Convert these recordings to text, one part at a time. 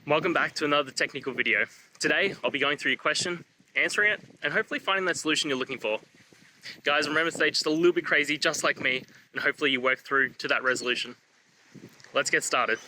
Welcome back to another technical video. Today, I'll be going through your question, answering it, and hopefully finding that solution you're looking for. Guys, remember to stay just a little bit crazy, just like me, and hopefully you work through to that resolution. Let's get started.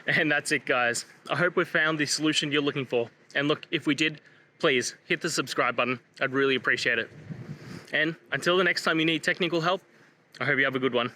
And that's it, guys. I hope we found the solution you're looking for. And look, if we did, please hit the subscribe button. I'd really appreciate it. And until the next time you need technical help, I hope you have a good one.